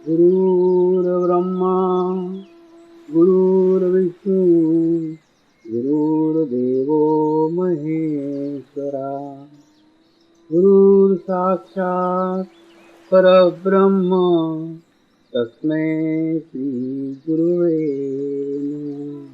गुरुर्ब्रह्मा गुरुर्विष्णु गुरुर्देवो महेश्वरा गुरुर्साक्षात् परब्रह्म तस्मै श्री गुरुवे नमः।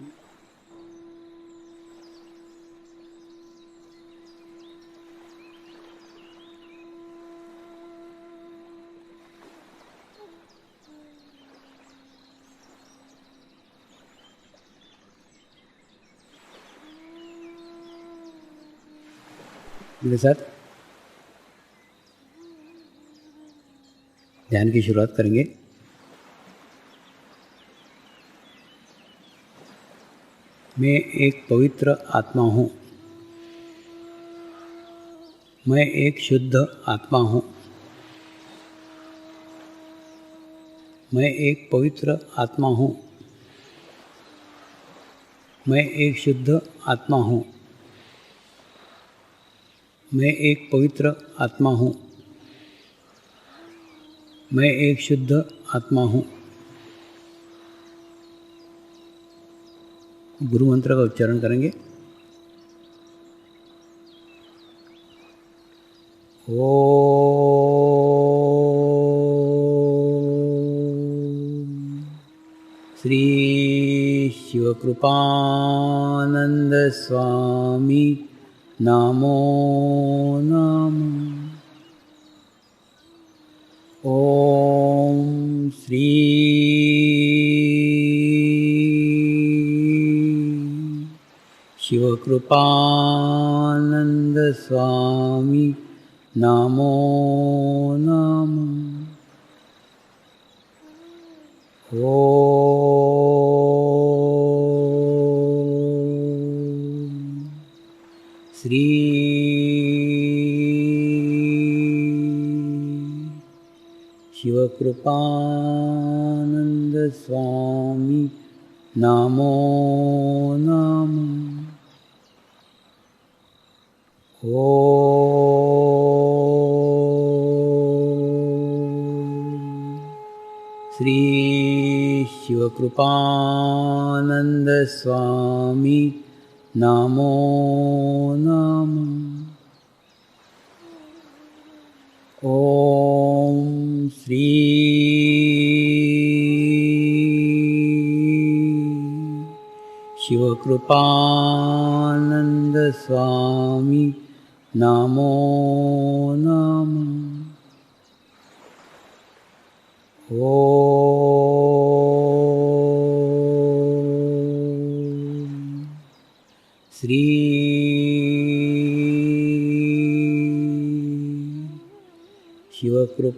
मेरे साथ ध्यान की शुरुआत करेंगे। मैं एक पवित्र आत्मा हूँ। मैं एक शुद्ध आत्मा हूँ। मैं एक पवित्र आत्मा हूँ। मैं एक शुद्ध आत्मा हूँ। मैं एक पवित्र आत्मा हूँ। मैं एक शुद्ध आत्मा हूँ। गुरु मंत्र का उच्चारण करेंगे। ओम श्री शिवकृपानंद स्वामी नमो नमः। ओम श्री शिवकृपानंद स्वामी नमो नमः। ओम श्री शिवकृपानंद स्वामी नमो नमः। ओम श्री शिवकृपानंद स्वामी नमो नमः। ओम श्री शिवकृपानंद स्वामी नमो नमः। ओम श्री शिवकृपानंद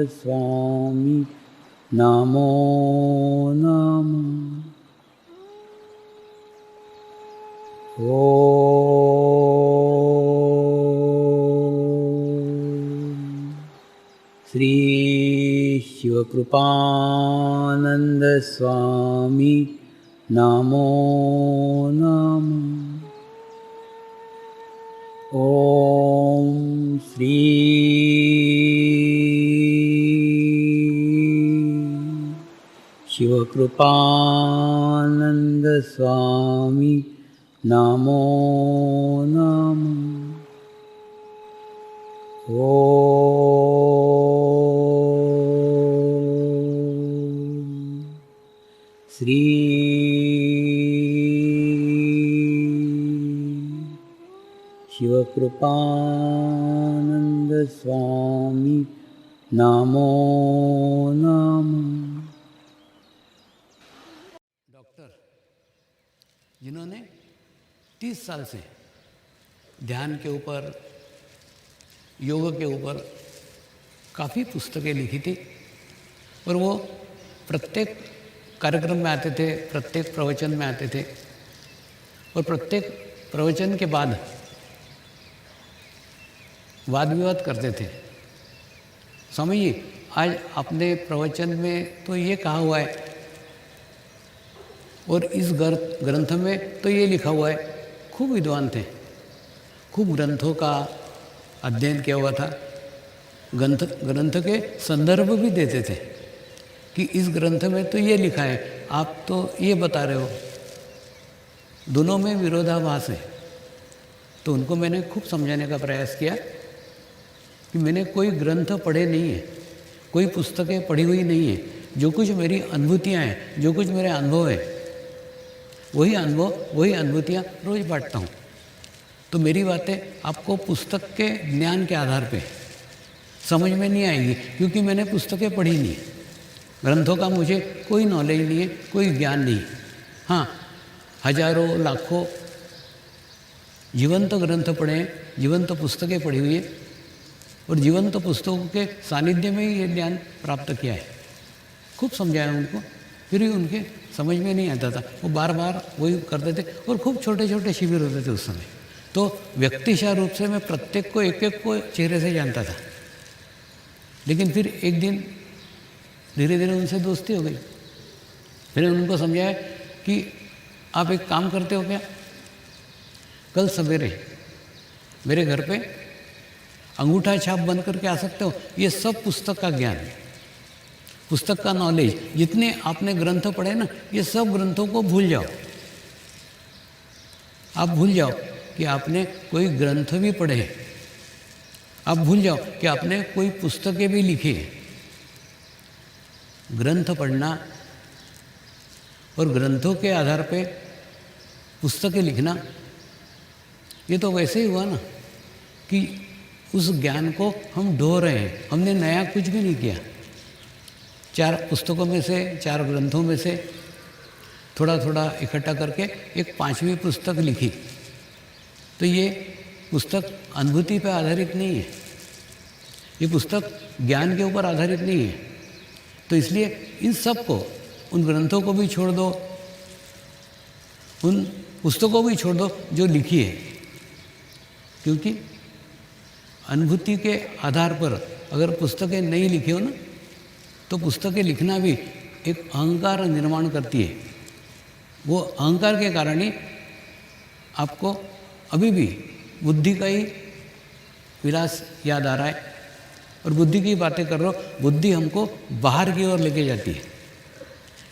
स्वामी नमो नमः। ओम श्री शिवकृपानंद स्वामी नमो नमः। ओम श्री शिवकृपानंद स्वामी नमो नमः। ओम श्री शिवकृपानंद स्वामी नमो नमः। डॉक्टर जिन्होंने 30 साल से ध्यान के ऊपर, योग के ऊपर काफ़ी पुस्तकें लिखी थी और वो प्रत्येक कार्यक्रम में आते थे, प्रत्येक प्रवचन में आते थे और प्रत्येक प्रवचन के बाद वाद विवाद करते थे। स्वामी जी, आज अपने प्रवचन में तो ये कहा हुआ है और इस ग्रंथ में तो ये लिखा हुआ है। खूब विद्वान थे, खूब ग्रंथों का अध्ययन किया हुआ था ग्रंथ के संदर्भ भी देते थे कि इस ग्रंथ में तो ये लिखा है, आप तो ये बता रहे हो, दोनों में विरोधाभास है। तो उनको मैंने खूब समझाने का प्रयास किया कि मैंने कोई ग्रंथ पढ़े नहीं है, कोई पुस्तकें पढ़ी हुई नहीं है। जो कुछ मेरी अनुभूतियाँ हैं, जो कुछ मेरे अनुभव है, वही अनुभव वही अनुभूतियाँ रोज़ बांटता हूँ। तो मेरी बातें आपको पुस्तक के ज्ञान के आधार पे समझ में नहीं आएगी, क्योंकि मैंने पुस्तकें पढ़ी नहीं है। ग्रंथों का मुझे कोई नॉलेज नहीं है, कोई ज्ञान नहीं। हाँ, हजारों लाखों जीवंत ग्रंथ पढ़े हैं, जीवंत पुस्तकें पढ़ी हुई है, और जीवंत पुस्तकों के सानिध्य में ही ये ज्ञान प्राप्त किया है। खूब समझाया उनको, फिर भी उनके समझ में नहीं आता था। वो बार बार वही करते थे, और खूब छोटे छोटे शिविर होते थे उस समय। तो व्यक्तिशः रूप से मैं प्रत्येक को एक एक को चेहरे से जानता था। लेकिन फिर एक दिन धीरे धीरे उनसे दोस्ती हो गई। फिर उनको समझाया कि आप एक काम करते हो क्या, कल सवेरे मेरे घर पे अंगूठा छाप बन करके आ सकते हो। ये सब पुस्तक का ज्ञान, पुस्तक का नॉलेज, जितने आपने ग्रंथ पढ़े ना, ये सब ग्रंथों को भूल जाओ। आप भूल जाओ कि आपने कोई ग्रंथ भी पढ़े हैं, आप भूल जाओ कि आपने कोई पुस्तकें भी लिखी हैं। ग्रंथ पढ़ना और ग्रंथों के आधार पे पुस्तकें लिखना, ये तो वैसे ही हुआ ना कि उस ज्ञान को हम ढो रहे हैं, हमने नया कुछ भी नहीं किया। 4 पुस्तकों में से, 4 ग्रंथों में से थोड़ा थोड़ा इकट्ठा करके एक 5वीं पुस्तक लिखी। तो ये पुस्तक अनुभूति पर आधारित नहीं है, ये पुस्तक ज्ञान के ऊपर आधारित नहीं है। तो इसलिए इन सब को, उन ग्रंथों को भी छोड़ दो, उन पुस्तकों को भी छोड़ दो जो लिखी है, क्योंकि अनुभूति के आधार पर अगर पुस्तकें नहीं लिखी हो ना, तो पुस्तकें लिखना भी एक अहंकार निर्माण करती है। वो अहंकार के कारण ही आपको अभी भी बुद्धि का ही विलास याद आ रहा है, और बुद्धि की बातें कर रहे हो। बुद्धि हमको बाहर की ओर लेके जाती है,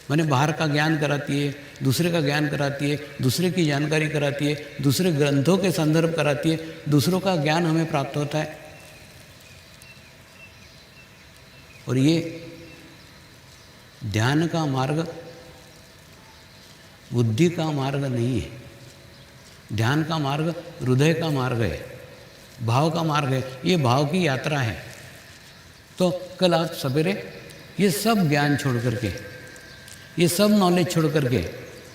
माने बाहर का ज्ञान कराती है, दूसरे का ज्ञान कराती है, दूसरे की जानकारी कराती है, दूसरे ग्रंथों के संदर्भ कराती है, दूसरों का ज्ञान हमें प्राप्त होता है। और ये ध्यान का मार्ग बुद्धि का मार्ग नहीं है। ध्यान का मार्ग हृदय का मार्ग है, भाव का मार्ग है, ये भाव की यात्रा है। तो कल आप सवेरे ये सब ज्ञान छोड़ करके, ये सब नॉलेज छोड़ करके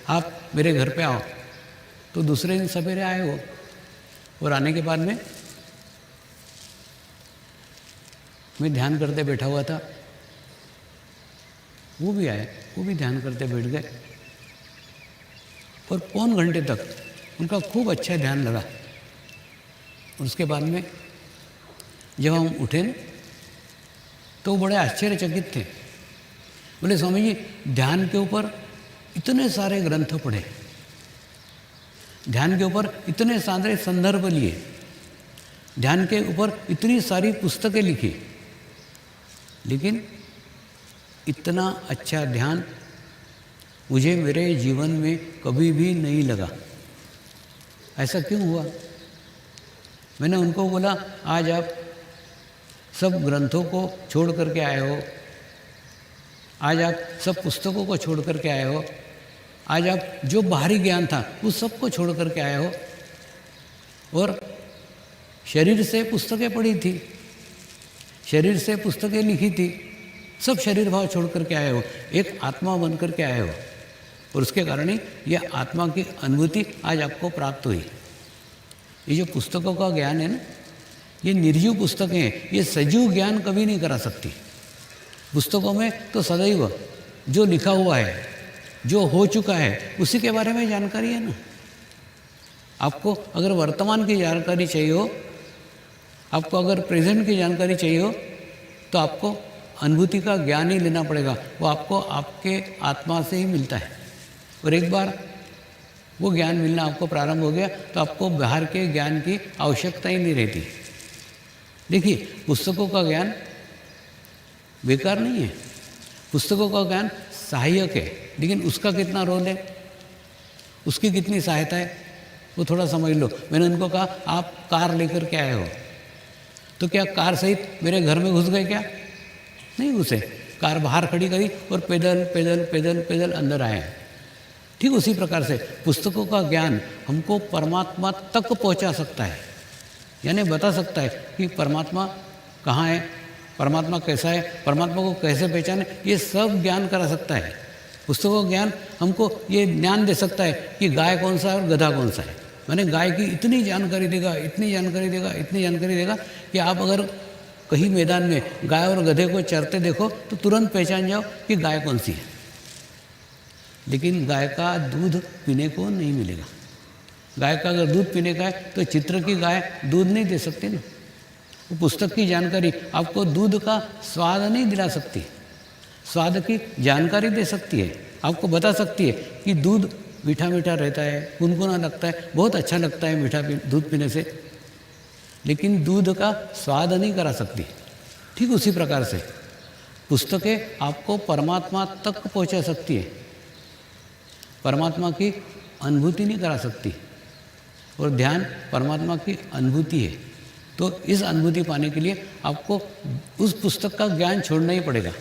आप मेरे घर पे आओ। तो दूसरे दिन सवेरे आए हो, और आने के बाद में मैं ध्यान करते बैठा हुआ था, वो भी आए, वो भी ध्यान करते बैठ गए, और पौन घंटे तक उनका खूब अच्छा ध्यान लगा। और उसके बाद में जब हम उठे न, तो बड़े आश्चर्यचकित थे। बोले, स्वामी जी, ध्यान के ऊपर इतने सारे ग्रंथ पढ़े, ध्यान के ऊपर इतने सारे संदर्भ लिए, ध्यान के ऊपर इतनी सारी पुस्तकें लिखी, लेकिन इतना अच्छा ध्यान मुझे मेरे जीवन में कभी भी नहीं लगा। ऐसा क्यों हुआ? मैंने उनको बोला, आज आप सब ग्रंथों को छोड़ करके आए हो, आज आप सब पुस्तकों को छोड़ करके आए हो, आज आप जो बाहरी ज्ञान था उस सब को छोड़ करके आए हो, और शरीर से पुस्तकें पढ़ी थी, शरीर से पुस्तकें लिखी थी, सब शरीर भाव छोड़ करके आए हो, एक आत्मा बन करके आए हो, और उसके कारण ही यह आत्मा की अनुभूति आज आपको प्राप्त हुई। ये जो पुस्तकों का ज्ञान है ना, ये निर्जीव पुस्तकें हैं, ये सजीव ज्ञान कभी नहीं करा सकती। पुस्तकों में तो सदैव जो लिखा हुआ है, जो हो चुका है, उसी के बारे में जानकारी है ना। आपको अगर वर्तमान की जानकारी चाहिए हो, आपको अगर प्रेजेंट की जानकारी चाहिए हो, तो आपको अनुभूति का ज्ञान ही लेना पड़ेगा। वो आपको आपके आत्मा से ही मिलता है, और एक बार वो ज्ञान मिलना आपको प्रारंभ हो गया तो आपको बाहर के ज्ञान की आवश्यकता ही नहीं रहती। देखिए, पुस्तकों का ज्ञान बेकार नहीं है, पुस्तकों का ज्ञान सहायक है, लेकिन उसका कितना रोल है, उसकी कितनी सहायता है, वो थोड़ा समझ लो। मैंने उनको कहा आप कार लेकर के आए हो, तो क्या कार सहित मेरे घर में घुस गए क्या? नहीं घुसे, कार बाहर खड़ी करी और पैदल पैदल पैदल पैदल अंदर आए। ठीक उसी प्रकार से पुस्तकों का ज्ञान हमको परमात्मा तक पहुंचा सकता है, यानी बता सकता है कि परमात्मा कहाँ है, परमात्मा कैसा है, परमात्मा को कैसे पहचाने, ये सब ज्ञान करा सकता है। पुस्तकों का ज्ञान हमको ये ज्ञान दे सकता है कि गाय कौन सा है और गधा कौन सा है। मैंने गाय की इतनी जानकारी देगा, इतनी जानकारी देगा, इतनी जानकारी देगा कि आप अगर कहीं मैदान में गाय और गधे को चरते देखो तो तुरंत पहचान जाओ कि गाय कौन सी है। लेकिन गाय का दूध पीने को नहीं मिलेगा। गाय का अगर दूध पीने का है तो चित्र की गाय दूध नहीं दे सकती ना। वो पुस्तक की जानकारी आपको दूध का स्वाद नहीं दिला सकती, स्वाद की जानकारी दे सकती है, आपको बता सकती है कि दूध मीठा मीठा रहता है, गुनगुना लगता है, बहुत अच्छा लगता है मीठा दूध पीने से, लेकिन दूध का स्वाद नहीं करा सकती। ठीक उसी प्रकार से पुस्तकें आपको परमात्मा तक पहुंचा सकती है, परमात्मा की अनुभूति नहीं करा सकती, और ध्यान परमात्मा की अनुभूति है। तो इस अनुभूति पाने के लिए आपको उस पुस्तक का ज्ञान छोड़ना ही पड़ेगा।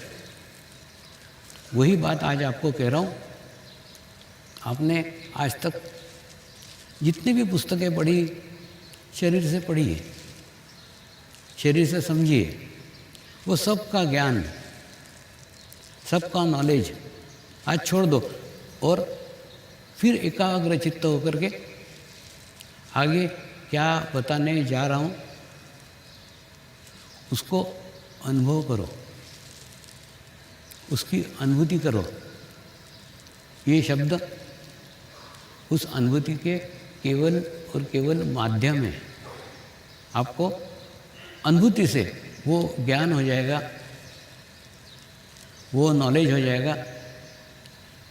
वही बात आज आपको कह रहा हूँ। आपने आज तक जितनी भी पुस्तकें पढ़ी, शरीर से पढ़िए, शरीर से समझिए, वो सब का ज्ञान, सबका नॉलेज आज छोड़ दो और फिर एकाग्र चित्त होकर के आगे क्या बताने जा रहा हूँ उसको अनुभव करो, उसकी अनुभूति करो। ये शब्द उस अनुभूति के केवल और केवल माध्यम है। आपको अनुभूति से वो ज्ञान हो जाएगा, वो नॉलेज हो जाएगा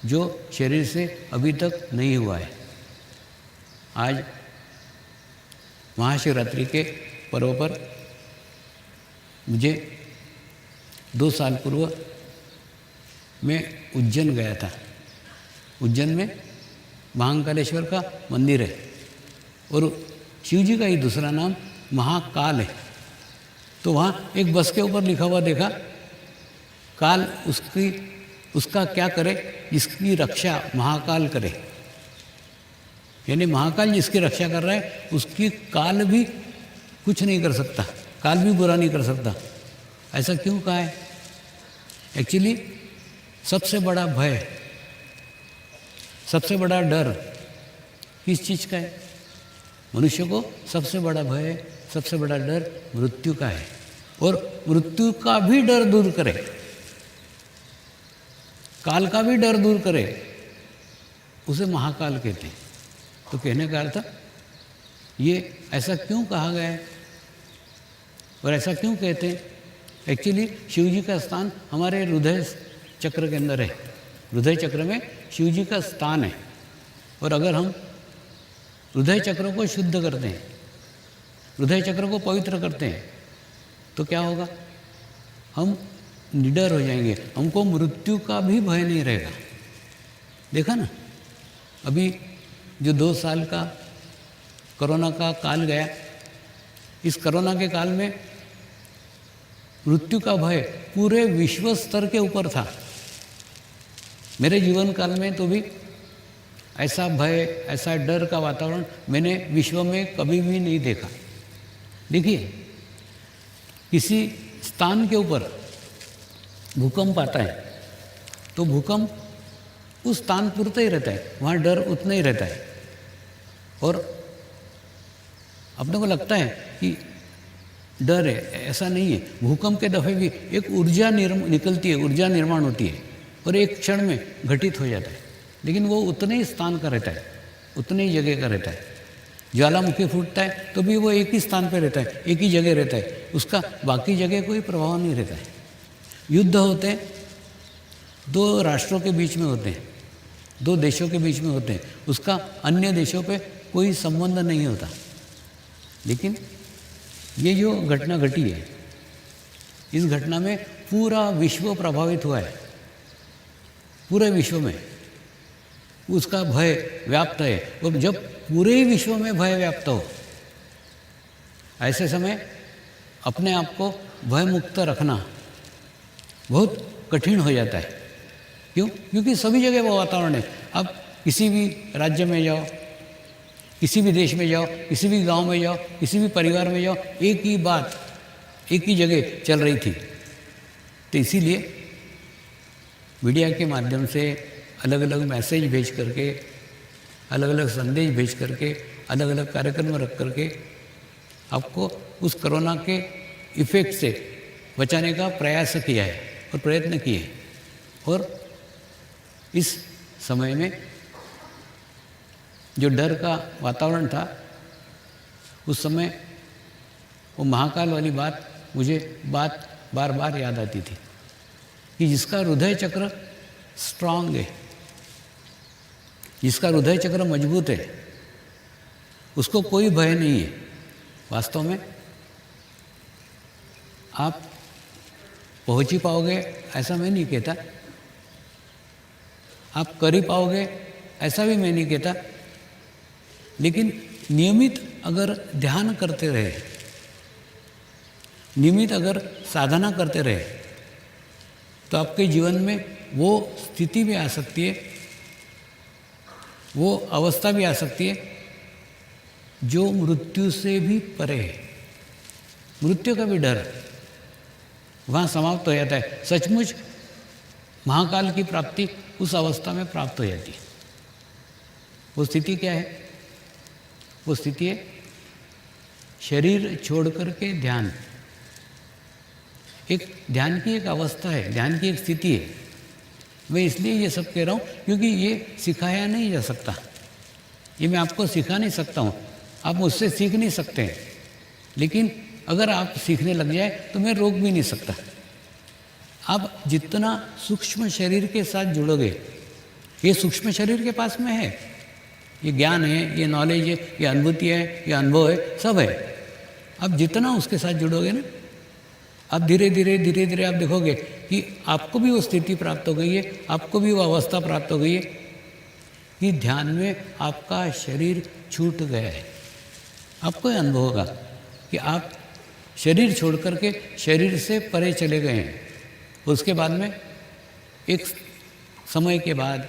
जो शरीर से अभी तक नहीं हुआ है। आज महाशिवरात्रि के पर्व पर मुझे 2 साल पूर्व मैं उज्जैन गया था। उज्जैन में महाकालेश्वर का मंदिर है और शिव जी का ही दूसरा नाम महाकाल है। तो वहाँ एक बस के ऊपर लिखा हुआ देखा, काल उसका क्या करे जिसकी रक्षा महाकाल करे। यानी महाकाल जिसकी रक्षा कर रहा है उसकी काल भी कुछ नहीं कर सकता, काल भी बुरा नहीं कर सकता। ऐसा क्यों कहा है? एक्चुअली सबसे बड़ा भय, सबसे बड़ा डर किस चीज़ का है? मनुष्य को सबसे बड़ा भय, सबसे बड़ा डर मृत्यु का है, और मृत्यु का भी डर दूर करे, काल का भी डर दूर करे, उसे महाकाल कहते हैं। तो कहने का अर्थ ये ऐसा क्यों कहा गया है और ऐसा क्यों कहते हैं? एक्चुअली शिव जी का स्थान हमारे हृदय चक्र के अंदर है। हृदय चक्र में शिव जी का स्थान है, और अगर हम हृदय चक्र को शुद्ध करते हैं, हृदय चक्र को पवित्र करते हैं, तो क्या होगा? हम निडर हो जाएंगे, हमको मृत्यु का भी भय नहीं रहेगा। देखा ना, अभी जो 2 साल का कोरोना का काल गया, इस कोरोना के काल में मृत्यु का भय पूरे विश्व स्तर के ऊपर था। मेरे जीवन काल में तो भी ऐसा भय, ऐसा डर का वातावरण मैंने विश्व में कभी भी नहीं देखा। देखिए, किसी स्थान के ऊपर भूकंप आता है तो भूकंप उस स्थान पुरता ही रहता है, वहाँ डर उतना ही रहता है। और अपने को लगता है कि डर है, ऐसा नहीं है। भूकंप के दफ़े भी एक ऊर्जा निकलती है, ऊर्जा निर्माण होती है और एक क्षण में घटित हो जाता है, लेकिन वो उतने ही स्थान का रहता है, उतने ही जगह का रहता है। ज्वालामुखी फूटता है तो भी वो एक ही स्थान पर रहता है, एक ही जगह रहता है, उसका बाकी जगह कोई प्रभाव नहीं रहता है। युद्ध होते हैं 2 राष्ट्रों के बीच में होते हैं, 2 देशों के बीच में होते हैं, उसका अन्य देशों पे कोई संबंध नहीं होता। लेकिन ये जो घटना घटी है, इस घटना में पूरा विश्व प्रभावित हुआ है। पूरे विश्व में उसका भय व्याप्त है। और जब पूरे ही विश्व में भय व्याप्त हो, ऐसे समय अपने आप को भय मुक्त रखना बहुत कठिन हो जाता है। क्यों? क्योंकि सभी जगह वो वातावरण है। अब किसी भी राज्य में जाओ, किसी भी देश में जाओ, किसी भी गांव में जाओ, किसी भी परिवार में जाओ, एक ही बात एक ही जगह चल रही थी। तो इसीलिए मीडिया के माध्यम से अलग अलग मैसेज भेज करके, अलग अलग संदेश भेज करके, अलग अलग कार्यक्रम रख करके आपको उस कोरोना के इफ़ेक्ट से बचाने का प्रयास किया है और प्रयत्न किए। और इस समय में जो डर का वातावरण था, उस समय वो महाकाल वाली बात मुझे बार बार याद आती थी कि जिसका हृदय चक्र स्ट्रांग है, जिसका हृदय चक्र मजबूत है, उसको कोई भय नहीं है। वास्तव में आप पहुंच ही पाओगे ऐसा मैं नहीं कहता, आप कर ही पाओगे ऐसा भी मैं नहीं कहता, लेकिन नियमित अगर ध्यान करते रहे, नियमित अगर साधना करते रहे, तो आपके जीवन में वो स्थिति भी आ सकती है, वो अवस्था भी आ सकती है जो मृत्यु से भी परे है। मृत्यु का भी डर वहाँ समाप्त हो जाता है। सचमुच महाकाल की प्राप्ति उस अवस्था में प्राप्त हो जाती है। वो स्थिति क्या है? वो स्थिति है शरीर छोड़ करके ध्यान। एक ध्यान की एक अवस्था है, ध्यान की एक स्थिति है। मैं इसलिए ये सब कह रहा हूँ क्योंकि ये सिखाया नहीं जा सकता, ये मैं आपको सिखा नहीं सकता हूँ, आप मुझसे सीख नहीं सकते हैं। लेकिन अगर आप सीखने लग जाए तो मैं रोक भी नहीं सकता। आप जितना सूक्ष्म शरीर के साथ जुड़ोगे, ये सूक्ष्म शरीर के पास में है, ये ज्ञान है, ये नॉलेज है, ये अनुभूति है, ये अनुभव है, सब है। आप जितना उसके साथ जुड़ोगे ना, आप धीरे धीरे आप देखोगे कि आपको भी वो स्थिति प्राप्त हो गई है, आपको भी वो अवस्था प्राप्त हो गई है कि ध्यान में आपका शरीर छूट गया है। आपको ये अनुभव होगा कि आप शरीर छोड़ करके शरीर से परे चले गए हैं। उसके बाद में एक समय के बाद,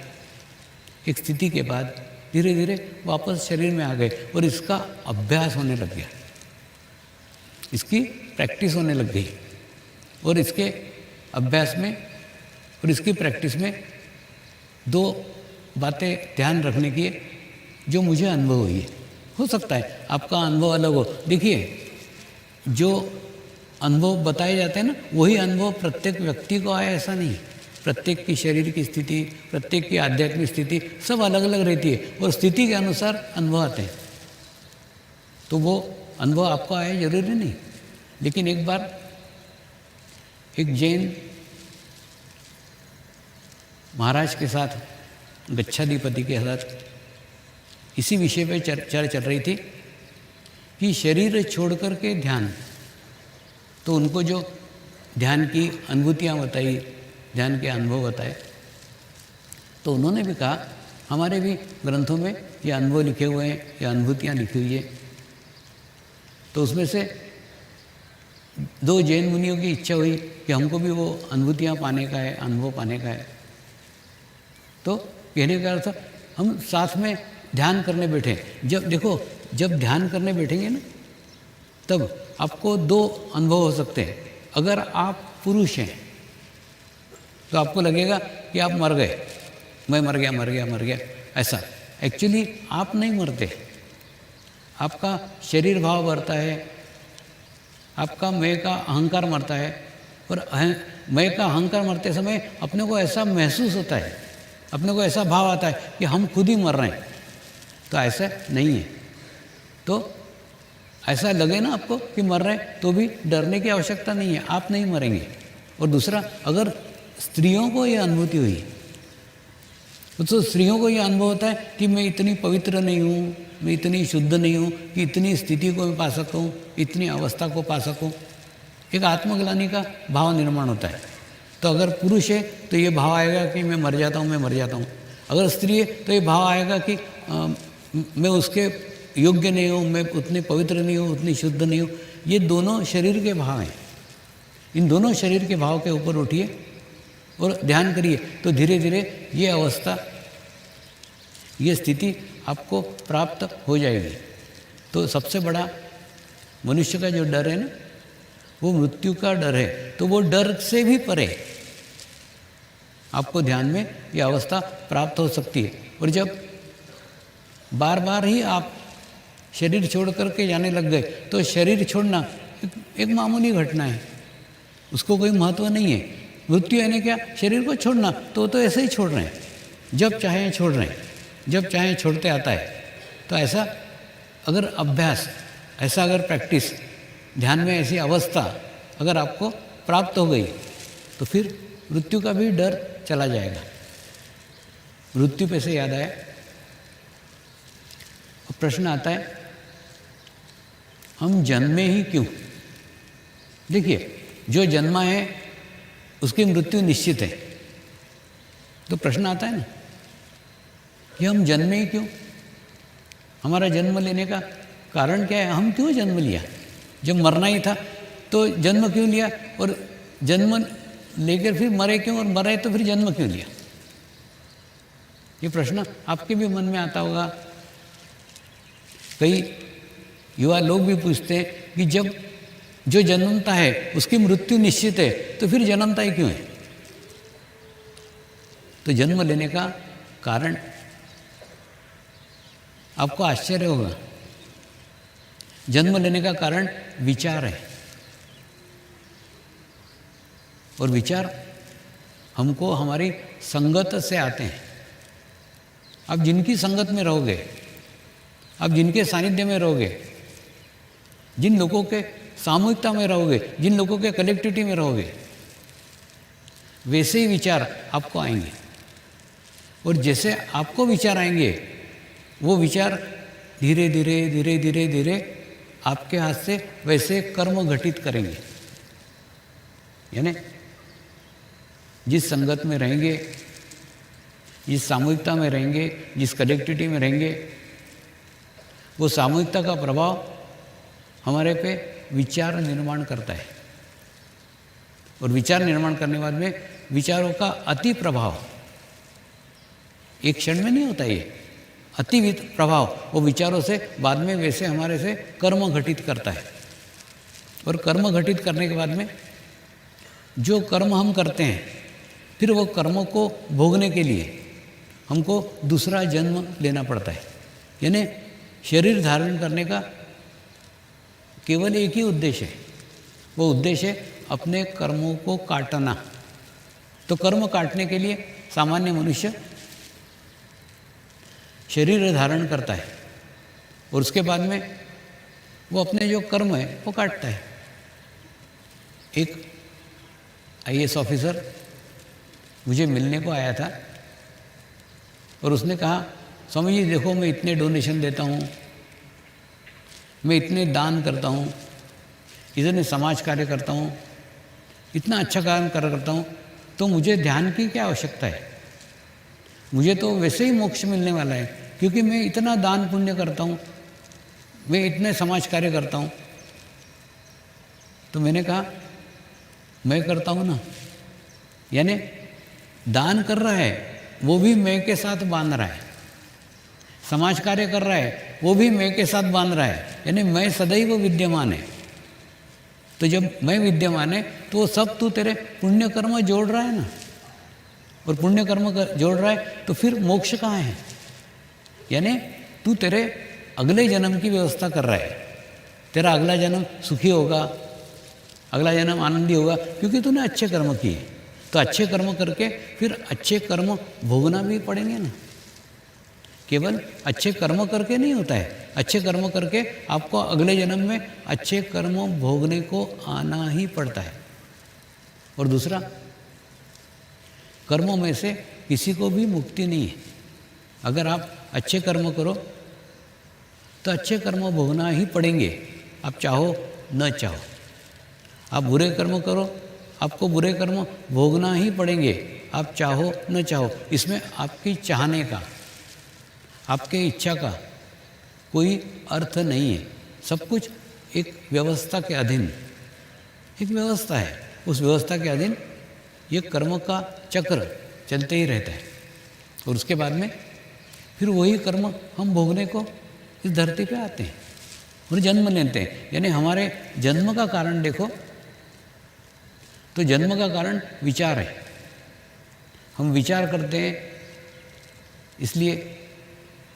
एक स्थिति के बाद धीरे धीरे वापस शरीर में आ गए और इसका अभ्यास होने लग गया, इसकी प्रैक्टिस होने लग गई। और इसके अभ्यास में और इसकी प्रैक्टिस में दो बातें ध्यान रखने की है जो मुझे अनुभव हुई है। हो सकता है आपका अनुभव अलग हो। देखिए, जो अनुभव बताए जाते हैं ना, वही अनुभव प्रत्येक व्यक्ति को आए ऐसा नहीं। प्रत्येक की शरीर की स्थिति, प्रत्येक की आध्यात्मिक स्थिति सब अलग अलग रहती है और स्थिति के अनुसार अनुभव आते हैं। तो वो अनुभव आपको आए जरूरी नहीं। लेकिन एक बार एक जैन महाराज के साथ, गच्छाधिपति के साथ इसी विषय पे चर्चा चल रही थी कि शरीर छोड़ कर के ध्यान। तो उनको जो ध्यान की अनुभूतियाँ बताई, ध्यान के अनुभव बताए, तो उन्होंने भी कहा हमारे भी ग्रंथों में ये अनुभव लिखे हुए हैं, ये अनुभूतियाँ लिखी हुई है। तो उसमें से दो जैन मुनियों की इच्छा हुई कि हमको भी वो अनुभूतियाँ पाने का है, अनुभव पाने का है। तो कहने का अर्थ हम साथ में ध्यान करने बैठे। जब देखो, जब ध्यान करने बैठेंगे ना, तब आपको दो अनुभव हो सकते हैं। अगर आप पुरुष हैं तो आपको लगेगा कि आप मर गए, मैं मर गया ऐसा। एक्चुअली आप नहीं मरते, आपका शरीर भाव बढ़ता है, आपका मैं का अहंकार मरता है। और मैं का अहंकार मरते समय अपने को ऐसा महसूस होता है, अपने को ऐसा भाव आता है कि हम खुद ही मर रहे हैं। तो ऐसा नहीं है। तो ऐसा लगे ना आपको कि मर रहे हैं, तो भी डरने की आवश्यकता नहीं है, आप नहीं मरेंगे। और दूसरा, अगर स्त्रियों को ये अनुभूति हुई तो स्त्रियों को ये अनुभव होता है कि मैं इतनी पवित्र नहीं हूँ, मैं इतनी शुद्ध नहीं हूँ कि इतनी स्थिति को मैं पा सकूँ, इतनी अवस्था को पा सकूँ। एक आत्मग्लानि का भाव निर्माण होता है। तो अगर पुरुष है तो ये भाव आएगा कि मैं मर जाता हूँ, मैं मर जाता हूँ। अगर स्त्री है तो ये भाव आएगा कि मैं उसके योग्य नहीं हूँ, मैं उतनी पवित्र नहीं हूँ, उतनी शुद्ध नहीं हूँ। ये दोनों शरीर के भाव हैं। इन दोनों शरीर के भाव के ऊपर उठिए और ध्यान करिए, तो धीरे धीरे ये अवस्था, ये स्थिति आपको प्राप्त हो जाएगी। तो सबसे बड़ा मनुष्य का जो डर है ना, वो मृत्यु का डर है। तो वो डर से भी परे आपको ध्यान में ये अवस्था प्राप्त हो सकती है। और जब बार बार ही आप शरीर छोड़ करके जाने लग गए, तो शरीर छोड़ना एक मामूली घटना है, उसको कोई महत्व नहीं है। मृत्यु यानी क्या? शरीर को छोड़ना। तो ऐसे ही छोड़ रहे हैं, जब चाहें छोड़ रहे हैं, जब चाहें छोड़ते आता है। तो ऐसा अगर अभ्यास, ऐसा अगर प्रैक्टिस, ध्यान में ऐसी अवस्था अगर आपको प्राप्त हो गई, तो फिर मृत्यु का भी डर चला जाएगा। मृत्यु पे से याद आया, प्रश्न आता है, हम जन्मे ही क्यों? देखिए, जो जन्मा है उसकी मृत्यु निश्चित है। तो प्रश्न आता है ना कि हम जन्मे ही क्यों? हमारा जन्म लेने का कारण क्या है? हम क्यों जन्म लिया? जब मरना ही था तो जन्म क्यों लिया? और जन्म लेकर फिर मरे क्यों? और मरे तो फिर जन्म क्यों लिया? ये प्रश्न आपके भी मन में आता होगा। कई युवा लोग भी पूछते हैं कि जब जो जन्मता है उसकी मृत्यु निश्चित है, तो फिर जन्मता ही क्यों है? तो जन्म लेने का कारण आपको आश्चर्य होगा। जन्म लेने का कारण विचार है। और विचार हमको हमारी संगत से आते हैं। आप जिनकी संगत में रहोगे, आप जिनके सानिध्य में रहोगे, जिन लोगों के सामूहिकता में रहोगे, जिन लोगों के कलेक्टिविटी में रहोगे, वैसे ही विचार आपको आएंगे। और जैसे आपको विचार आएंगे, वो विचार धीरे धीरे धीरे धीरे धीरे आपके हाथ से वैसे कर्म घटित करेंगे। यानी जिस संगत में रहेंगे, जिस सामूहिकता में रहेंगे, जिस कलेक्टिविटी में रहेंगे, वो सामूहिकता का प्रभाव हमारे पे विचार निर्माण करता है। और विचार निर्माण करने के बाद में विचारों का अति प्रभाव एक क्षण में नहीं होता। ये अति प्रभाव वो विचारों से बाद में वैसे हमारे से कर्म घटित करता है। और कर्म घटित करने के बाद में जो कर्म हम करते हैं, फिर वो कर्मों को भोगने के लिए हमको दूसरा जन्म लेना पड़ता है। यानी शरीर धारण करने का केवल एक ही उद्देश्य है। वो उद्देश्य है अपने कर्मों को काटना। तो कर्म काटने के लिए सामान्य मनुष्य शरीर धारण करता है और उसके बाद में वो अपने जो कर्म है वो काटता है। एक IAS ऑफिसर मुझे मिलने को आया था और उसने कहा, स्वामी जी देखो, मैं इतने डोनेशन देता हूँ, मैं इतने दान करता हूँ, इतने समाज कार्य करता हूँ, इतना अच्छा काम करता हूँ, तो मुझे ध्यान की क्या आवश्यकता है? मुझे तो वैसे ही मोक्ष मिलने वाला है, क्योंकि मैं इतना दान पुण्य करता हूँ, मैं इतने समाज कार्य करता हूँ। तो मैंने कहा, मैं करता हूँ ना। यानी दान कर रहा है वो भी मैं के साथ बांध रहा है, समाज कार्य कर रहा है वो भी मैं के साथ बांध रहा है। यानी मैं सदैव विद्यमान है। तो जब मैं विद्यमान है तो वो सब तू तेरे पुण्य कर्म जोड़ रहा है ना। और पुण्य कर्म जोड़ रहा है तो फिर मोक्ष कहाँ है? यानी तू तेरे अगले जन्म की व्यवस्था कर रहा है। तेरा अगला जन्म सुखी होगा, अगला जन्म आनंदी होगा, क्योंकि तूने अच्छे कर्म किए। तो अच्छे कर्म करके फिर अच्छे कर्म भोगना भी पड़ेंगे ना। केवल अच्छे कर्म करके नहीं होता है, अच्छे कर्म करके आपको अगले जन्म में अच्छे कर्म भोगने को आना ही पड़ता है। और दूसरा, कर्मों में से किसी को भी मुक्ति नहीं है। अगर आप अच्छे कर्म करो तो अच्छे कर्म भोगना ही पड़ेंगे, आप चाहो न चाहो। आप बुरे कर्म करो, आपको बुरे कर्म भोगना ही पड़ेंगे, आप चाहो न चाहो। इसमें आपकी चाहने का, आपके इच्छा का कोई अर्थ नहीं है। सब कुछ एक व्यवस्था के अधीन, एक व्यवस्था है, उस व्यवस्था के अधीन ये कर्म का चक्र चलते ही रहता है। और उसके बाद में फिर वही कर्म हम भोगने को इस धरती पे आते हैं और जन्म लेते हैं। यानी हमारे जन्म का कारण देखो तो जन्म का कारण विचार है। हम विचार करते हैं इसलिए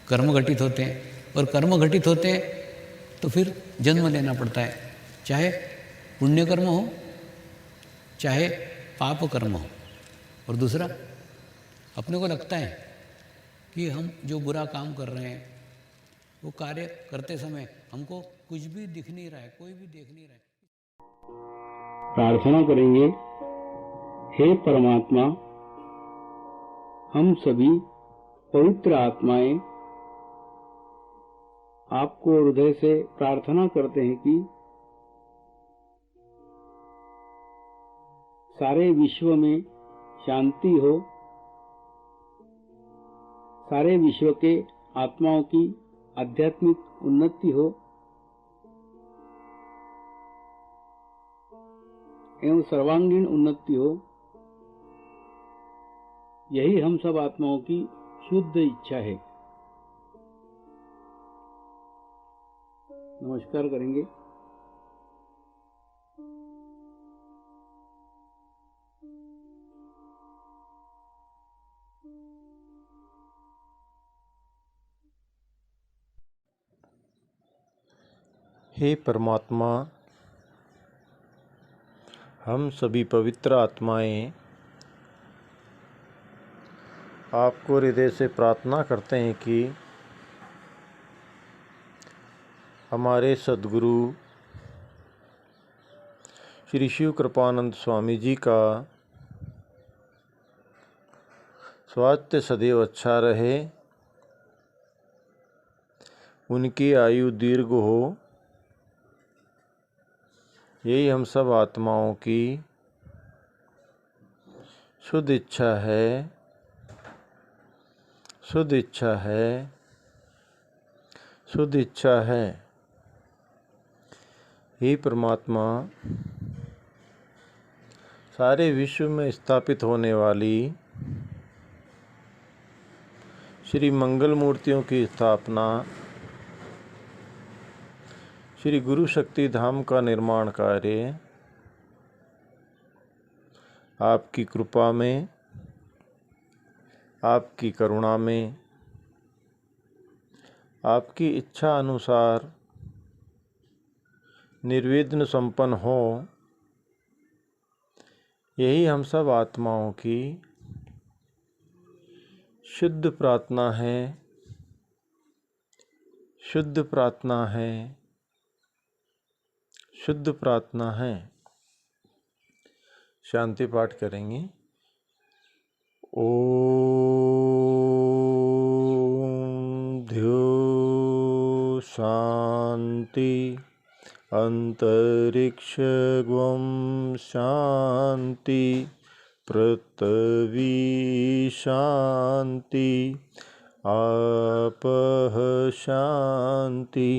कर्म घटित होते हैं, और कर्म घटित होते हैं तो फिर जन्म लेना पड़ता है, चाहे पुण्य कर्म हो चाहे पाप कर्म हो। और दूसरा, अपने को लगता है कि हम जो बुरा काम कर रहे हैं वो कार्य करते समय हमको कुछ भी दिख नहीं रहा है, कोई भी देख नहीं रहा है। प्रार्थना करेंगे, हे परमात्मा, हम सभी पवित्र आत्माएं आपको हृदय से प्रार्थना करते हैं कि सारे विश्व में शांति हो, सारे विश्व के आत्माओं की आध्यात्मिक उन्नति हो एवं सर्वांगीण उन्नति हो। यही हम सब आत्माओं की शुद्ध इच्छा है। नमस्कार करेंगे। हे परमात्मा, हम सभी पवित्र आत्माएं आपको हृदय से प्रार्थना करते हैं कि हमारे सद्गुरु श्री शिव कृपानंद स्वामी जी का स्वास्थ्य सदैव अच्छा रहे, उनकी आयु दीर्घ हो, यही हम सब आत्माओं की शुद्ध इच्छा है, शुद्ध इच्छा है, शुद्ध इच्छा है। हे परमात्मा, सारे विश्व में स्थापित होने वाली श्री मंगल मूर्तियों की स्थापना, श्री गुरु शक्ति धाम का निर्माण कार्य आपकी कृपा में, आपकी करुणा में, आपकी इच्छा अनुसार निर्विघ्न संपन्न हो, यही हम सब आत्माओं की शुद्ध प्रार्थना है, शुद्ध प्रार्थना है, शुद्ध प्रार्थना है। शांति पाठ करेंगे। ओम ध्यो शांति अंतरिक्ष ग्वम शांति पृथ्वी शांति आपः शांति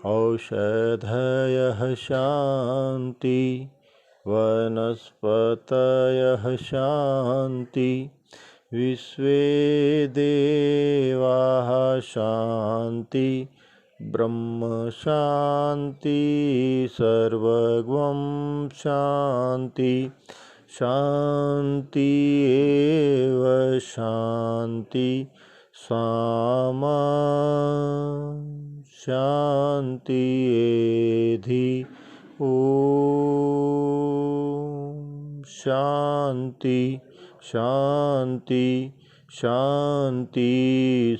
औषधयः शांति वनस्पतयः शांति विश्वे देवाः शांति ब्रह्म शांति सर्वगं शांति शांति एव शांति सामा शांति एधि ओम शांति शांति शांति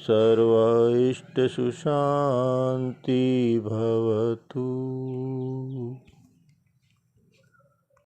सर्व इष्ट सुशांति भवतु।